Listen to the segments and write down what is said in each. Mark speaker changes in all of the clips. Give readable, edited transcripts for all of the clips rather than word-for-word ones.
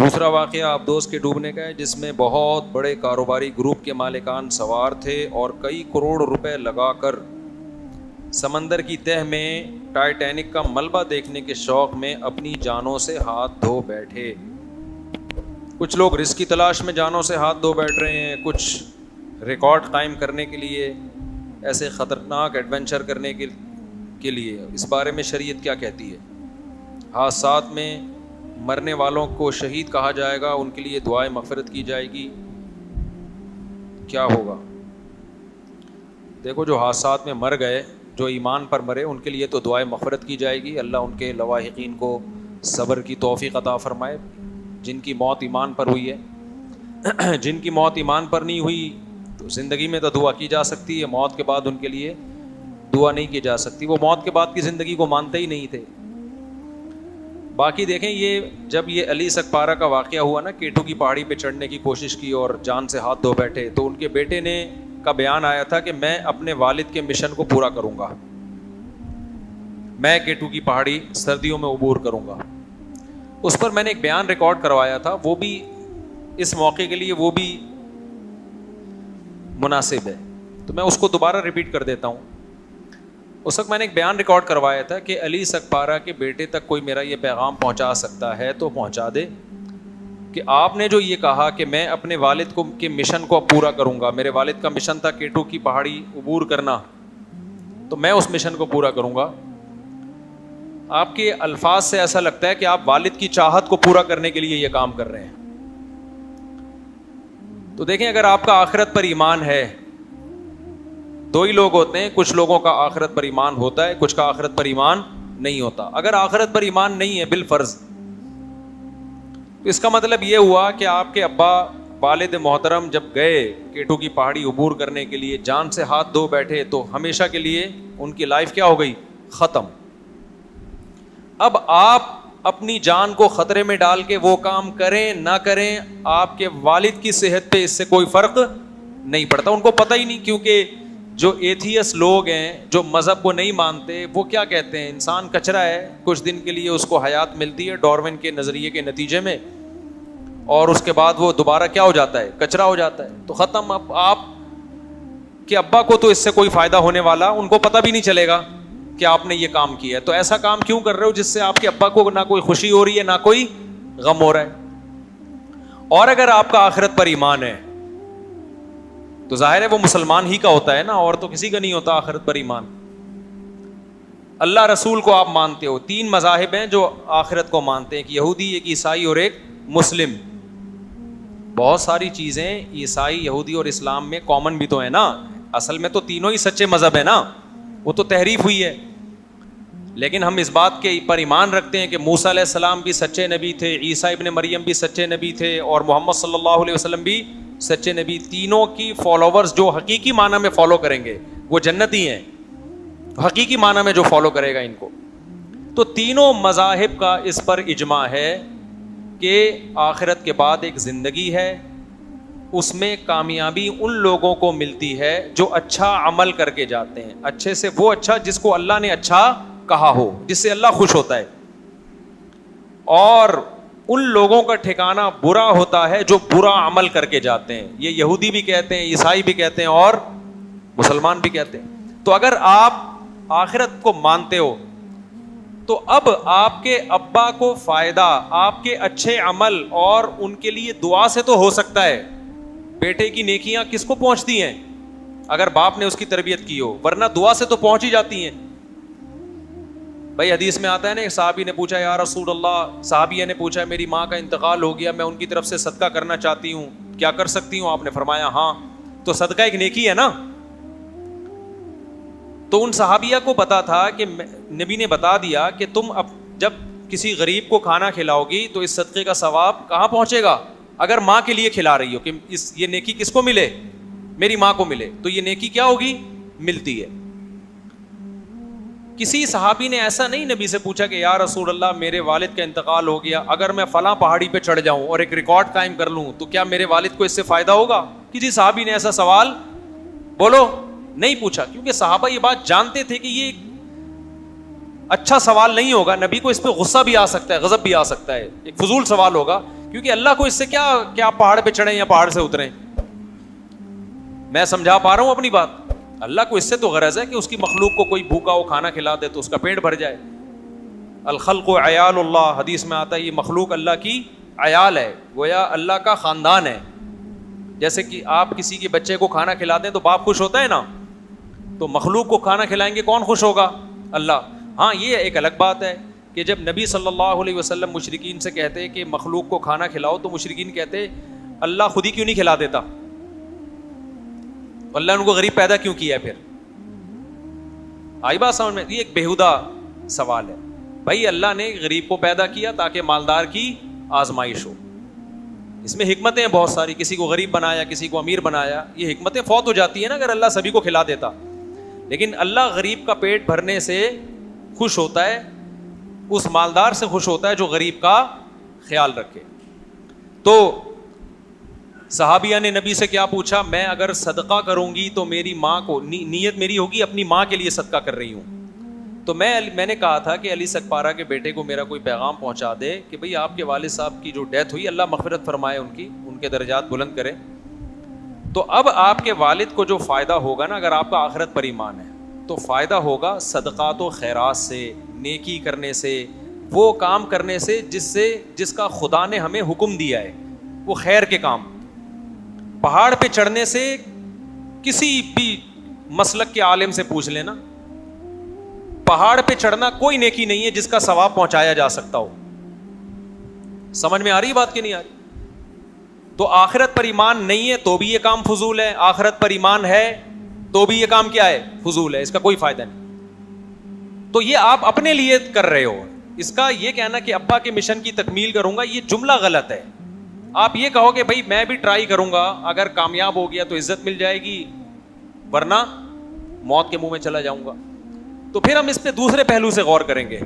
Speaker 1: دوسرا واقعہ ابدوس کے ڈوبنے کا ہے، جس میں بہت بڑے کاروباری گروپ کے مالکان سوار تھے اور کئی کروڑ روپے لگا کر سمندر کی تہہ میں ٹائٹینک کا ملبہ دیکھنے کے شوق میں اپنی جانوں سے ہاتھ دھو بیٹھے۔ کچھ لوگ رزق کی تلاش میں جانوں سے ہاتھ دھو بیٹھ رہے ہیں، کچھ ریکارڈ قائم کرنے کے لیے، ایسے خطرناک ایڈونچر کرنے کے لیے۔ اس بارے میں شریعت کیا کہتی ہے؟ حادثات میں مرنے والوں کو شہید کہا جائے گا، ان کے لیے دعائے مغفرت کی جائے گی، کیا ہوگا؟ دیکھو، جو حادثات میں مر گئے، جو ایمان پر مرے، ان کے لیے تو دعائے مغفرت کی جائے گی، اللہ ان کے لواحقین کو صبر کی توفیق عطا فرمائے۔ جن کی موت ایمان پر ہوئی ہے، جن کی موت ایمان پر نہیں ہوئی تو زندگی میں تو دعا کی جا سکتی ہے، موت کے بعد ان کے لیے دعا نہیں کی جا سکتی، وہ موت کے بعد کی زندگی کو مانتے ہی نہیں تھے۔ باقی دیکھیں، یہ جب یہ علی سکپارہ کا واقعہ ہوا نا، کیٹو کی پہاڑی پہ چڑھنے کی کوشش کی اور جان سے ہاتھ دھو بیٹھے، تو ان کے بیٹے نے کا بیان آیا تھا کہ میں اپنے والد کے مشن کو پورا کروں گا، میں کیٹو کی پہاڑی سردیوں میں عبور کروں گا۔ اس پر میں نے ایک بیان ریکارڈ کروایا تھا، وہ بھی اس موقع کے لیے وہ بھی مناسب ہے، تو میں اس کو دوبارہ ریپیٹ کر دیتا ہوں۔ اس وقت میں نے ایک بیان ریکارڈ کروایا تھا کہ علی سکپارہ کے بیٹے تک کوئی میرا یہ پیغام پہنچا سکتا ہے تو پہنچا دے کہ آپ نے جو یہ کہا کہ میں اپنے والد کے مشن کو پورا کروں گا، میرے والد کا مشن تھا کیٹو کی پہاڑی عبور کرنا، تو میں اس مشن کو پورا کروں گا۔ آپ کے الفاظ سے ایسا لگتا ہے کہ آپ والد کی چاہت کو پورا کرنے کے لیے یہ کام کر رہے ہیں۔ تو دیکھیں، اگر آپ کا آخرت پر ایمان ہے، دو ہی لوگ ہوتے ہیں، کچھ لوگوں کا آخرت پر ایمان ہوتا ہے، کچھ کا آخرت پر ایمان نہیں ہوتا۔ اگر آخرت پر ایمان نہیں ہے بالفرض، تو اس کا مطلب یہ ہوا کہ آپ کے ابا والد محترم جب گئے کیٹو کی پہاڑی عبور کرنے کے لیے، جان سے ہاتھ دھو بیٹھے، تو ہمیشہ کے لیے ان کی لائف کیا ہو گئی؟ ختم۔ اب آپ اپنی جان کو خطرے میں ڈال کے وہ کام کریں نہ کریں، آپ کے والد کی صحت پہ اس سے کوئی فرق نہیں پڑتا۔ ان کو پتہ ہی نہیں، کیونکہ جو ایتھیس لوگ ہیں، جو مذہب کو نہیں مانتے، وہ کیا کہتے ہیں؟ انسان کچرا ہے، کچھ دن کے لیے اس کو حیات ملتی ہے ڈارون کے نظریے کے نتیجے میں، اور اس کے بعد وہ دوبارہ کیا ہو جاتا ہے؟ کچرا ہو جاتا ہے، تو ختم۔ اب آپ کے ابا کو تو اس سے کوئی فائدہ ہونے والا، ان کو پتہ بھی نہیں چلے گا کہ آپ نے یہ کام کیا ہے، تو ایسا کام کیوں کر رہے ہو جس سے آپ کے ابا کو نہ کوئی خوشی ہو رہی ہے نہ کوئی غم ہو رہا ہے؟ اور اگر آپ کا آخرت پر ایمان ہے تو ظاہر ہے وہ مسلمان ہی کا ہوتا ہے نا، اور تو کسی کا نہیں ہوتا آخرت پر ایمان۔ اللہ رسول کو آپ مانتے ہو، تین مذاہب ہیں جو آخرت کو مانتے ہیں، ایک یہودی، ایک عیسائی اور ایک مسلم۔ بہت ساری چیزیں عیسائی، یہودی اور اسلام میں کامن بھی تو ہیں نا، اصل میں تو تینوں ہی سچے مذہب ہیں نا، وہ تو تحریف ہوئی ہے، لیکن ہم اس بات کے پر ایمان رکھتے ہیں کہ موسیٰ علیہ السلام بھی سچے نبی تھے، عیسیٰ ابن مریم بھی سچے نبی تھے، اور محمد صلی اللہ علیہ وسلم بھی سچے نبی۔ تینوں کی فالوورز جو حقیقی معنی میں فالو کریں گے وہ جنتی ہیں، حقیقی معنی میں جو فالو کرے گا ان کو۔ تو تینوں مذاہب کا اس پر اجماع ہے کہ آخرت کے بعد ایک زندگی ہے، اس میں کامیابی ان لوگوں کو ملتی ہے جو اچھا عمل کر کے جاتے ہیں، اچھے سے وہ اچھا جس کو اللہ نے اچھا کہا ہو، جس سے اللہ خوش ہوتا ہے، اور ان لوگوں کا ٹھکانہ برا ہوتا ہے جو برا عمل کر کے جاتے ہیں۔ یہ یہودی بھی کہتے ہیں، عیسائی بھی کہتے ہیں، اور مسلمان بھی کہتے ہیں۔ تو اگر آپ آخرت کو مانتے ہو تو اب آپ کے ابا کو فائدہ آپ کے اچھے عمل اور ان کے لیے دعا سے تو ہو سکتا ہے۔ بیٹے کی نیکیاں کس کو پہنچتی ہیں؟ اگر باپ نے اس کی تربیت کی ہو، ورنہ دعا سے تو پہنچ ہی جاتی ہیں۔ بھائی حدیث میں آتا ہے نا، ایک صحابی نے پوچھا، یا رسول اللہ، صحابیہ نے پوچھا میری ماں کا انتقال ہو گیا، میں ان کی طرف سے صدقہ کرنا چاہتی ہوں، کیا کر سکتی ہوں؟ آپ نے فرمایا ہاں۔ تو صدقہ ایک نیکی ہے نا۔ تو ان صحابیہ کو پتا تھا کہ نبی نے بتا دیا کہ تم اب جب کسی غریب کو کھانا کھلاؤ گی تو اس صدقے کا ثواب کہاں پہنچے گا؟ اگر ماں کے لیے کھلا رہی ہو کہ یہ نیکی کس کو ملے؟ میری ماں کو ملے، تو یہ نیکی کیا ہوگی؟ ملتی ہے۔ کسی صحابی نے ایسا نہیں نبی سے پوچھا کہ یا رسول اللہ میرے والد کا انتقال ہو گیا، اگر میں فلاں پہاڑی پہ چڑھ جاؤں اور ایک ریکارڈ قائم کر لوں تو کیا میرے والد کو اس سے فائدہ ہوگا؟ کسی صحابی نے ایسا سوال بولو نہیں پوچھا، کیونکہ صحابہ یہ بات جانتے تھے کہ یہ اچھا سوال نہیں ہوگا، نبی کو اس پہ غصہ بھی آ سکتا ہے، غضب بھی آ سکتا ہے، ایک فضول سوال ہوگا کیونکہ اللہ کو اس سے کیا پہاڑ پہ چڑھیں یا پہاڑ سے اتریں. میں سمجھا پا رہا ہوں اپنی بات. اللہ کو اس سے تو غرض ہے کہ اس کی مخلوق کو کوئی بھوکا ہو کھانا کھلا دے تو اس کا پیٹ بھر جائے. الخلق عیال اللہ, حدیث میں آتا ہے یہ مخلوق اللہ کی عیال ہے, گویا اللہ کا خاندان ہے. جیسے کہ آپ کسی کے بچے کو کھانا کھلا دیں تو باپ خوش ہوتا ہے نا, تو مخلوق کو کھانا کھلائیں گے کون خوش ہوگا؟ اللہ. ہاں یہ ایک الگ بات ہے کہ جب نبی صلی اللہ علیہ وسلم مشرکین سے کہتے کہ مخلوق کو کھانا کھلاؤ تو مشرکین کہتے اللہ خود ہی کیوں نہیں کھلا دیتا, اللہ نے ان کو غریب پیدا کیوں کیا ہے؟ پھر آئی بات سمجھ میں؟ یہ ایک بیہودہ سوال ہے. بھائی اللہ نے غریب کو پیدا کیا تاکہ مالدار کی آزمائش ہو. اس میں حکمتیں بہت ساری, کسی کو غریب بنایا, کسی کو امیر بنایا, یہ حکمتیں فوت ہو جاتی ہیں نا اگر اللہ سبھی کو کھلا دیتا. لیکن اللہ غریب کا پیٹ بھرنے سے خوش ہوتا ہے, اس مالدار سے خوش ہوتا ہے جو غریب کا خیال رکھے. تو صحابیہ نے نبی سے کیا پوچھا؟ میں اگر صدقہ کروں گی تو میری ماں کو, نیت میری ہوگی اپنی ماں کے لیے صدقہ کر رہی ہوں, تو میں نے کہا تھا کہ علی سکپارہ کے بیٹے کو میرا کوئی پیغام پہنچا دے کہ بھئی آپ کے والد صاحب کی جو ڈیتھ ہوئی اللہ مغفرت فرمائے, ان کے درجات بلند کرے. تو اب آپ کے والد کو جو فائدہ ہوگا نا, اگر آپ کا آخرت پر ایمان ہے تو فائدہ ہوگا صدقات و خیرات سے, نیکی کرنے سے, وہ کام کرنے سے جس کا خدا نے ہمیں حکم دیا ہے, وہ خیر کے کام. پہاڑ پہ چڑھنے سے کسی بھی مسلک کے عالم سے پوچھ لینا, پہاڑ پہ چڑھنا کوئی نیکی نہیں ہے جس کا ثواب پہنچایا جا سکتا ہو. سمجھ میں آ رہی بات کہ نہیں آ رہی؟ تو آخرت پر ایمان نہیں ہے تو بھی یہ کام فضول ہے, آخرت پر ایمان ہے تو بھی یہ کام کیا ہے؟ فضول ہے, اس کا کوئی فائدہ نہیں. تو یہ آپ اپنے لیے کر رہے ہو. اس کا یہ کہنا کہ ابا کے مشن کی تکمیل کروں گا, یہ جملہ غلط ہے. آپ یہ کہو کہ بھائی میں بھی ٹرائی کروں گا, اگر کامیاب ہو گیا تو عزت مل جائے گی, ورنہ موت کے منہ میں چلا جاؤں گا. تو پھر ہم اس پہ دوسرے پہلو سے غور کریں گے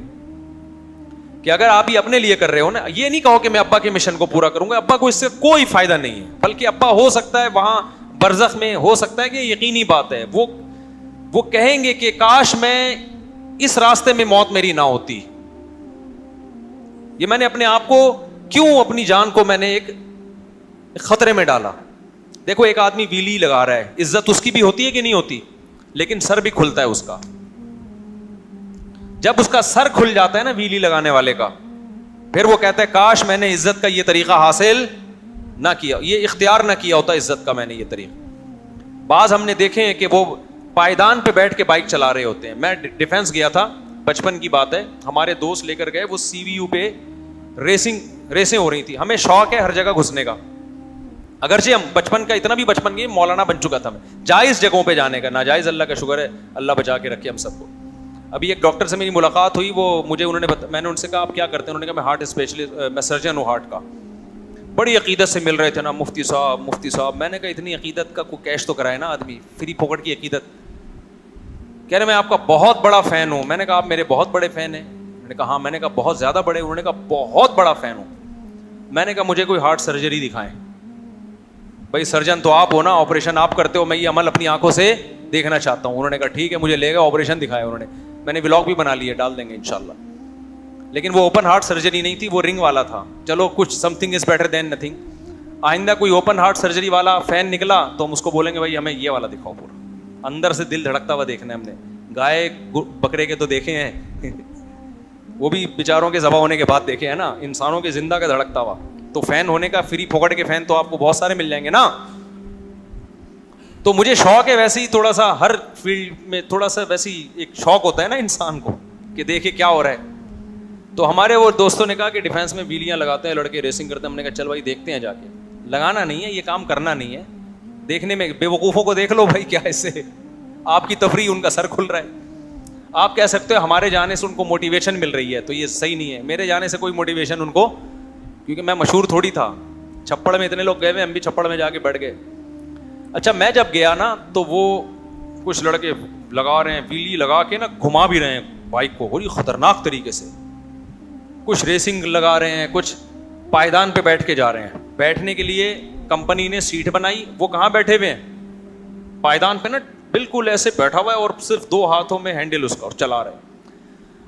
Speaker 1: کہ اگر آپ یہ اپنے لیے کر رہے ہو نا, یہ نہیں کہو کہ میں ابا کے مشن کو پورا کروں گا, ابا کو اس سے کوئی فائدہ نہیں ہے, بلکہ ابا ہو سکتا ہے وہاں برزخ میں, ہو سکتا ہے کہ یقینی بات ہے وہ کہیں گے کہ کاش میں اس راستے میں موت میری نہ ہوتی, یہ میں نے اپنے آپ کو کیوں, اپنی جان کو میں نے ایک خطرے میں ڈالا. دیکھو ایک آدمی ویلی لگا رہا ہے, عزت اس کی بھی ہوتی ہے کہ نہیں ہوتی, لیکن سر بھی کھلتا ہے اس کا. جب اس کا سر کھل جاتا ہے نا ویلی لگانے والے کا, پھر وہ کہتا ہے کاش میں نے عزت کا یہ طریقہ حاصل نہ کیا, یہ اختیار نہ کیا ہوتا عزت کا میں نے یہ طریقہ. بعض ہم نے دیکھے ہیں کہ وہ پائیدان پہ بیٹھ کے بائک چلا رہے ہوتے ہیں. میں ڈیفینس گیا تھا, بچپن کی بات ہے, ہمارے دوست لے کر گئے, وہ سی وی یو پہ ریسیں ہو رہی تھی. ہمیں شوق ہے ہر جگہ گھسنے کا, اگرچہ ہم بچپن کا اتنا بھی بچپن کی مولانا بن چکا تھا میں, جائز جگہوں پہ جانے کا, ناجائز اللہ کا شکر ہے اللہ بچا کے رکھے ہم سب کو. ابھی ایک ڈاکٹر سے میری ملاقات ہوئی, وہ مجھے میں نے ان سے کہا آپ کیا کرتے ہیں؟ انہوں نے کہا میں ہارٹ اسپیشلسٹ, میں سرجن ہوں ہارٹ کا. بڑی عقیدت سے مل رہے تھے نا, مفتی صاحب. میں نے کہا اتنی عقیدت کا کوئی کیش تو کرائے نا آدمی, فری پھوکٹ کی عقیدت. کہہ رہے میں آپ کا بہت بڑا فین ہوں. میں نے کہا آپ میرے بہت بڑے فین ہیں؟ میں نے کہا ہاں. میں نے کہا بہت زیادہ بڑے؟ انہوں نے کہا بہت بڑا فین ہوں. میں نے کہا مجھے کوئی ہارٹ سرجری دکھائیں. بھائی سرجن تو آپ ہو نا, آپریشن آپ کرتے ہو, میں یہ عمل اپنی آنکھوں سے دیکھنا چاہتا ہوں. انہوں نے کہا ٹھیک ہے, مجھے لے گا, آپریشن دکھایا انہوں نے. میں نے ولاگ بھی بنا لیے, ڈال دیں گے انشاءاللہ. لیکن وہ اوپن ہارٹ سرجری نہیں تھی, وہ رنگ والا تھا. چلو کچھ some thing is better than nothing. آئندہ کوئی اوپن ہارٹ سرجری والا فین نکلا تو ہم اس کو بولیں گے بھائی ہمیں یہ والا دکھاؤ, پورا اندر سے دل دھڑکتا ہوا دیکھنا ہے ہم نے. گائے بکرے کے تو دیکھے ہیں, وہ بھی بیچاروں کے ذبح ہونے کے بعد دیکھے ہیں نا, انسانوں کے زندہ کا دھڑکتا ہوا. تو فین ہونے کا, فری پھوکٹ کے فین تو آپ کو بہت سارے مل جائیں گے نا. تو مجھے شوق ہے ویسے ہی تھوڑا سا, ہر فیلڈ میں تھوڑا سا ویسے ہی ایک شوق ہوتا ہے نا انسان کو کہ دیکھے کیا ہو رہا ہے. تو ہمارے وہ دوستوں نے کہا کہ ڈیفینس میں ویلیاں لگاتے ہیں لڑکے, ریسنگ کرتے ہیں. ہم نے کہا چل بھائی دیکھتے ہیں جا کے. لگانا نہیں ہے, یہ کام کرنا نہیں ہے, دیکھنے میں بے وقوفوں کو دیکھ لو بھائی, کیا اس سے آپ کی تفریح, ان کا سر کھل رہا ہے. آپ کہہ سکتے ہو ہمارے جانے سے ان کو موٹیویشن مل رہی ہے, تو یہ صحیح نہیں ہے. میرے جانے سے کوئی موٹیویشن ان کو, کیونکہ میں مشہور تھوڑی تھا. چھپڑ میں اتنے لوگ گئے ہوئے, ہم بھی چھپڑ میں جا کے بیٹھ گئے. اچھا میں جب گیا نا تو وہ کچھ لڑکے لگا رہے ہیں, ویلی لگا کے نا گھما بھی رہے ہیں بائک کو بڑی خطرناک طریقے سے. کچھ ریسنگ لگا رہے ہیں, کچھ پائیدان پہ بیٹھ کے جا رہے ہیں. بیٹھنے کے لیے کمپنی نے سیٹ بنائی, وہ کہاں بیٹھے ہوئے ہیں؟ پائیدان پہ نا, بالکل ایسے بیٹھا ہوا ہے اور صرف 2 ہاتھوں میں ہینڈل اس کا, اور چلا رہے ہیں.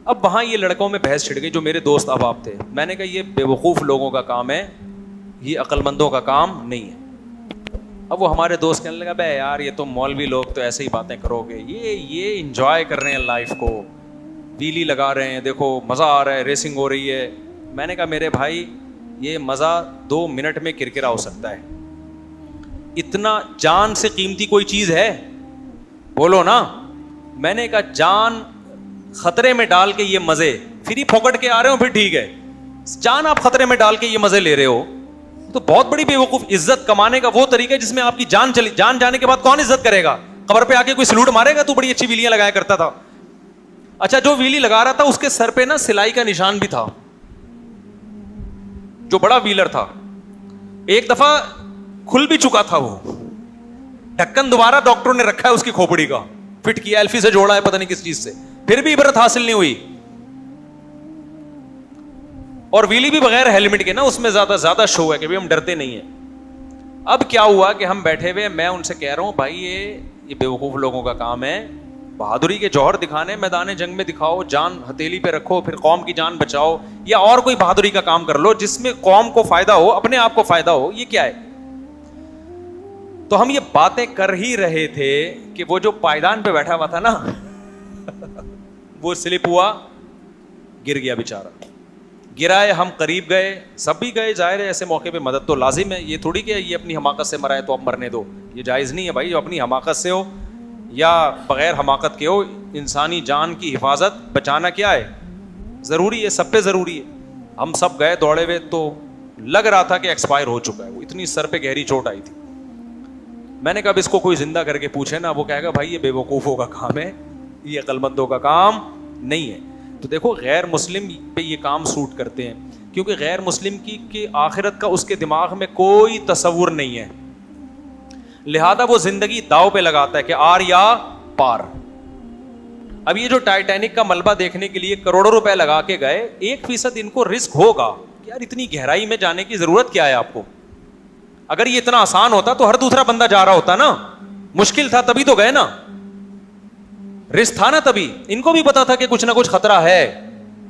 Speaker 1: اب وہاں یہ لڑکوں میں بحث چھڑ گئی, جو میرے دوست احباب تھے. میں نے کہا یہ بے وقوف لوگوں کا کام ہے, یہ عقل مندوں کا کام نہیں ہے. اب وہ ہمارے دوست کہنے لگا بے یار یہ تو مولوی لوگ تو ایسے ہی باتیں کرو گے, یہ انجوائے کر رہے ہیں لائف کو, ویلی لگا رہے ہیں, دیکھو مزہ آ رہا ہے, ریسنگ ہو رہی ہے. میں نے کہا میرے بھائی یہ مزہ 2 منٹ میں کرکرا ہو سکتا ہے, اتنا جان سے قیمتی کوئی چیز ہے؟ بولو نا. میں نے کہا جان خطرے میں ڈال کے یہ مزے فری پھوکٹ کے آ رہے ہو پھر ٹھیک ہے, جان آپ خطرے میں ڈال کے یہ مزے لے رہے ہو تو بہت بڑی بیوقوف. عزت کمانے کا وہ طریقہ ہے جس میں آپ کی جان چلی, جان جانے کے بعد کون عزت کرے گا؟ قبر پہ آ کے کوئی سلوٹ مارے گا؟ تو بڑی اچھی ویلیاں لگایا کرتا تھا. اچھا جو ویلی لگا رہا تھا اس کے سر پہ نا سلائی کا نشان بھی تھا, جو بڑا ویلر تھا. ایک دفعہ کھل بھی چکا تھا وہ ڈھکن, دوبارہ ڈاکٹروں نے رکھا ہے اس کی کھوپڑی کا, فٹ کیا, ایلفی سے جوڑا ہے پتہ نہیں کس چیز سے, پھر بھی عبرت حاصل نہیں ہوئی. اور ویلی بھی بغیر ہیلمٹ کے نا, اس میں زیادہ شو ہے کہ ہم ڈرتے نہیں ہیں. اب کیا ہوا کہ ہم بیٹھے ہوئے, میں ان سے کہہ رہا ہوں بھائی یہ بیوقوف لوگوں کا کام ہے, بہادری کے جوہر دکھانے میدان جنگ میں دکھاؤ, جان ہتھیلی پہ رکھو, پھر قوم کی جان بچاؤ, یا اور کوئی بہادری کا کام کر لو جس میں قوم کو فائدہ ہو, اپنے آپ کو فائدہ ہو. یہ کیا ہے؟ تو ہم یہ باتیں کر ہی رہے تھے کہ وہ جو پائیدان پہ بیٹھا ہوا تھا نا وہ سلپ ہوا, گر گیا بیچارہ. گرائے, ہم قریب گئے, سب بھی گئے, ظاہر ہے ایسے موقع پہ مدد تو لازم ہے. یہ تھوڑی کہ یہ اپنی حماقت سے مرا ہے تو اب مرنے دو, یہ جائز نہیں ہے بھائی. جو اپنی حماقت سے ہو یا بغیر حماقت کے ہو, انسانی جان کی حفاظت بچانا کیا ہے, ضروری ہے, سب پہ ضروری ہے. ہم سب گئے دوڑے ہوئے, تو لگ رہا تھا کہ ایکسپائر ہو چکا ہے, وہ اتنی سر پہ گہری چوٹ آئی تھی. میں نے کہا اب اس کو کوئی زندہ کر کے پوچھے نا, وہ کہے گا بھائی یہ بے وقوفوں کا کام ہے, یہ عقل مندوں کا کام نہیں ہے. تو دیکھو غیر مسلم پہ یہ کام سوٹ کرتے ہیں, کیونکہ غیر مسلم کی آخرت کا اس کے دماغ میں کوئی تصور نہیں ہے, لہذا وہ زندگی داؤ پہ لگاتا ہے کہ آر یا پار. اب یہ جو ٹائٹینک کا ملبہ دیکھنے کے لیے کروڑوں روپے لگا کے گئے, 1% ان کو رسک ہوگا کہ یار اتنی گہرائی میں جانے کی ضرورت کیا ہے آپ کو. اگر یہ اتنا آسان ہوتا تو ہر دوسرا بندہ جا رہا ہوتا نا, مشکل تھا تبھی تو گئے نا, رسک تھا نا تبھی. ان کو بھی پتا تھا کہ کچھ نہ کچھ خطرہ ہے,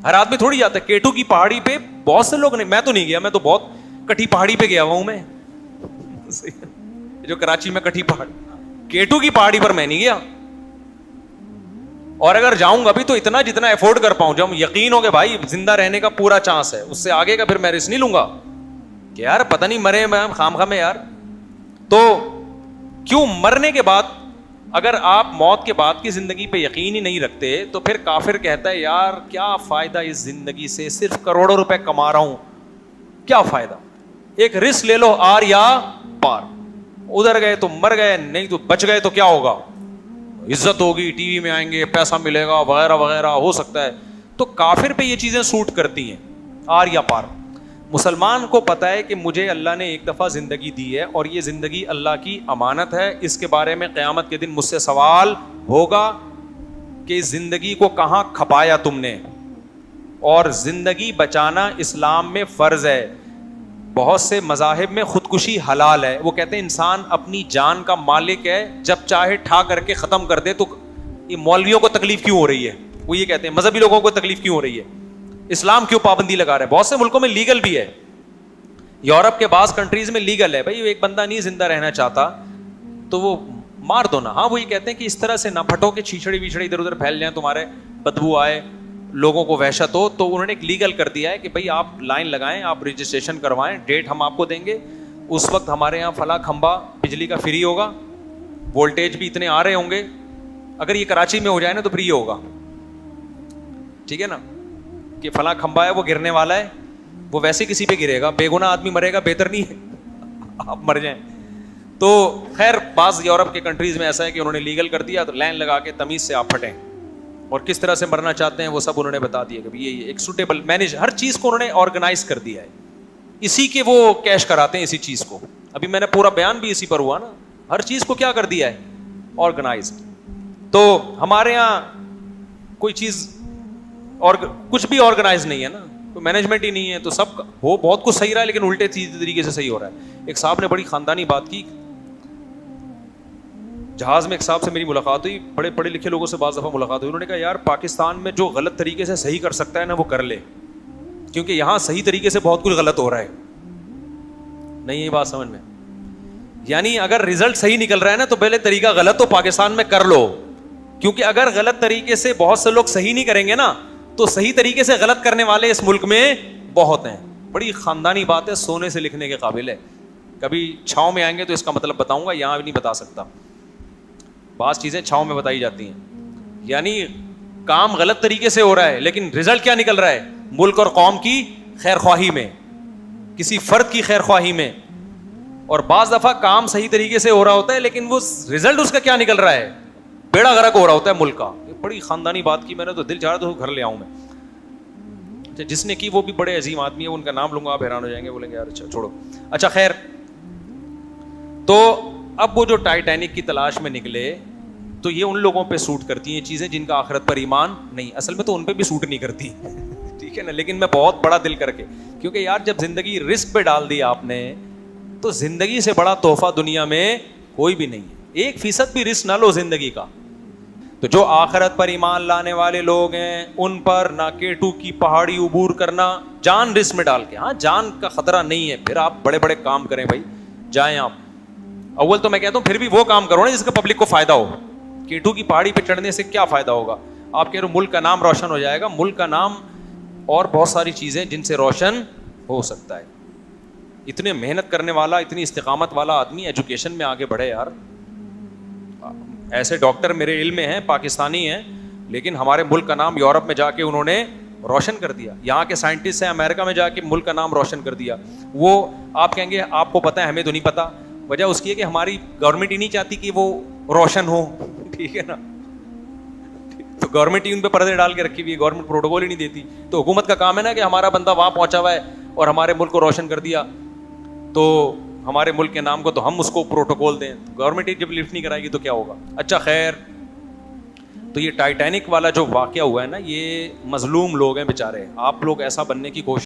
Speaker 1: ہر آدمی تھوڑی جاتا ہے. کیٹو کی پہاڑی پہ بہت سے لوگ نہیں, میں تو نہیں گیا, میں تو بہت کٹھی پہاڑی پہ گیا ہوا ہوں میں, جو کراچی میں کٹھی پہاڑی, کیٹو کی پہاڑی پر میں نہیں گیا. اور اگر جاؤں گا بھی تو اتنا جتنا افورڈ کر پاؤں, جب یقین ہو کہ بھائی زندہ رہنے کا پورا چانس ہے, اس سے آگے کا پھر میں رسک نہیں لوں گا کہ یار پتہ نہیں مرے میں خام خام میں یار. تو کیوں مرنے کے بعد, اگر آپ موت کے بعد کی زندگی پہ یقین ہی نہیں رکھتے تو پھر کافر کہتا ہے یار کیا فائدہ اس زندگی سے, صرف کروڑوں روپے کما رہا ہوں, کیا فائدہ. ایک رسک لے لو, آر یا پار. ادھر گئے تو مر گئے, نہیں تو بچ گئے تو کیا ہوگا, عزت ہوگی, ٹی وی میں آئیں گے, پیسہ ملے گا وغیرہ وغیرہ, ہو سکتا ہے. تو کافر پہ یہ چیزیں سوٹ کرتی ہیں, آر یا پار. مسلمان کو پتا ہے کہ مجھے اللہ نے ایک دفعہ زندگی دی ہے اور یہ زندگی اللہ کی امانت ہے, اس کے بارے میں قیامت کے دن مجھ سے سوال ہوگا کہ اس زندگی کو کہاں کھپایا تم نے. اور زندگی بچانا اسلام میں فرض ہے. بہت سے مذاہب میں خودکشی حلال ہے, وہ کہتے ہیں انسان اپنی جان کا مالک ہے, جب چاہے ٹھا کر کے ختم کر دے. تو یہ مولویوں کو تکلیف کیوں ہو رہی ہے, وہ یہ کہتے ہیں مذہبی لوگوں کو تکلیف کیوں ہو رہی ہے, اسلام کیوں پابندی لگا رہا ہے. بہت سے ملکوں میں لیگل بھی ہے, یورپ کے بعض کنٹریز میں لیگل ہے. بھائی ایک بندہ نہیں زندہ رہنا چاہتا تو وہ مار دو نا. ہاں وہ یہ کہتے ہیں کہ اس طرح سے نہ پھٹو کہ چھیچڑی ویچڑی ادھر ادھر پھیل جائیں, تمہارے بدبو آئے, لوگوں کو وحشت ہو. تو انہوں نے ایک لیگل کر دیا ہے کہ بھائی آپ لائن لگائیں, آپ رجسٹریشن کروائیں, ڈیٹ ہم آپ کو دیں گے, اس وقت ہمارے یہاں فلاں کھمبا بجلی کا فری ہوگا, وولٹیج بھی اتنے آ رہے ہوں گے. اگر یہ کراچی میں ہو جائے نا تو فری ہوگا, ٹھیک ہے نا, کہ فلاں کھمبا ہے وہ گرنے والا ہے, وہ ویسے کسی پہ گرے گا, بے گناہ آدمی مرے گا, بہتر نہیں ہے آپ مر جائیں. تو خیر بعض یورپ کے کنٹریز میں ایسا ہے کہ انہوں نے لیگل کر دیا, تو لائن لگا کے تمیز سے آپ پھٹیں, اور کس طرح سے مرنا چاہتے ہیں وہ سب انہوں نے بتا دیا کہ یہ ایک سوٹیبل مینیج, ہر چیز کو انہوں نے آرگنائز کر دیا ہے. اسی کے وہ کیش کراتے ہیں اسی چیز کو. ابھی میں نے پورا بیان بھی اسی پر ہوا نا, ہر چیز کو کیا کر دیا ہے, آرگنائز. تو ہمارے یہاں کوئی چیز اور کچھ بھی آرگنائز نہیں ہے نا, کوئی مینجمنٹ ہی نہیں ہے, تو سب ہو بہت کچھ صحیح رہا ہے لیکن الٹے طریقے سے صحیح ہو رہا ہے. ایک صاحب نے بڑی خاندانی بات کی, جہاز میں ایک صاحب سے میری ملاقات ہوئی, بڑے پڑھے لکھے لوگوں سے بعض دفعہ ملاقات ہوئی. انہوں نے کہا یار پاکستان میں جو غلط طریقے سے صحیح کر سکتا ہے نا وہ کر لے, کیونکہ یہاں صحیح طریقے سے بہت کچھ غلط ہو رہا ہے. نہیں یہ بات سمجھ میں؟ یعنی اگر رزلٹ صحیح نکل رہا ہے نا تو پہلے طریقہ غلط تو پاکستان میں کر لو, کیونکہ اگر غلط طریقے سے بہت سے لوگ صحیح نہیں کریں گے نا تو صحیح طریقے سے غلط کرنے والے اس ملک میں بہت ہیں. بڑی خاندانی بات ہے, سونے سے لکھنے کے قابل ہے. کبھی چھاؤں میں آئیں گے تو اس کا مطلب بتاؤں گا, یہاں بھی نہیں بتا سکتا. بعض چیزیں چھاؤں میں بتائی جاتی ہیں. یعنی کام غلط طریقے سے ہو رہا ہے لیکن رزلٹ کیا نکل رہا ہے؟ ملک اور قوم کی خیر خواہی میں, کسی فرد کی خیر خواہی میں. اور بعض دفعہ کام صحیح طریقے سے ہو رہا ہوتا ہے لیکن وہ رزلٹ اس کا کیا نکل رہا ہے؟ بیڑا غرق ہو رہا ہوتا ہے ملک کا. بڑی خاندانی بات کی میں نے, تو دل چاہ رہا تھا گھر لے آؤں میں. جس نے کی وہ بھی بڑے عظیم آدمی ہے, ان کا نام لوں گا آپ حیران ہو جائیں گے, بولیں گے یار اچھا چھوڑو. اچھا خیر, تو اب وہ جو ٹائٹینک کی تلاش میں نکلے تو یہ ان لوگوں پہ سوٹ کرتی ہیں چیزیں جن کا آخرت پر ایمان نہیں. اصل میں تو ان پہ بھی سوٹ نہیں کرتی, ٹھیک ہے نا, لیکن میں بہت بڑا دل کر کے, کیونکہ یار جب زندگی رسک پہ ڈال دی آپ نے تو زندگی سے بڑا تحفہ دنیا میں کوئی بھی نہیں ہے. 1% بھی رسک نہ لو زندگی کا. تو جو آخرت پر ایمان لانے والے لوگ ہیں ان پر نہ K2 کی پہاڑی عبور کرنا جان رسک میں ڈال کے. ہاں جان کا خطرہ نہیں ہے, پھر آپ بڑے بڑے کام کریں بھائی, جائیں آپ. اول تو میں کہتا ہوں پھر بھی وہ کام کرو نا جس کا پبلک کو فائدہ ہو. K2 کی پہاڑی پہ چڑھنے سے کیا فائدہ ہوگا؟ آپ کہہ رہے ہو ملک کا نام روشن ہو جائے گا. ملک کا نام اور بہت ساری چیزیں جن سے روشن ہو سکتا ہے. اتنے محنت کرنے والا, اتنی استقامت والا آدمی ایجوکیشن میں آگے بڑھے یار. ایسے ڈاکٹر میرے علم میں ہیں, پاکستانی ہیں, لیکن ہمارے ملک کا نام یورپ میں جا کے انہوں نے روشن کر دیا. یہاں کے سائنٹسٹ ہیں امریکہ میں جا کے ملک کا نام روشن کر دیا. وہ آپ کہیں گے آپ کو پتہ ہے ہمیں تو نہیں پتا. وجہ اس کی ہے کہ ہماری گورنمنٹ ہی نہیں چاہتی کہ وہ روشن ہو, ٹھیک ہے نا. تو گورنمنٹ ہی ان پہ پردے ڈال کے رکھی ہوئی ہے, گورنمنٹ پروٹوکول ہی نہیں دیتی. تو حکومت کا کام ہے نا کہ ہمارا بندہ وہاں پہنچا ہوا ہے اور ہمارے ملک کو روشن کر دیا, تو ہمارے ملک کے نام کو تو ہم اس کو پروٹوکول دیں. گورنمنٹ جب لفٹ نہیں کرائے گی تو کیا ہوگا؟ اچھا خیر, تو یہ ٹائٹینک والا جو واقعہ ہوا ہے نا, یہ مظلوم لوگ ہیں بیچارے. آپ لوگ ایسا بننے کی کوشش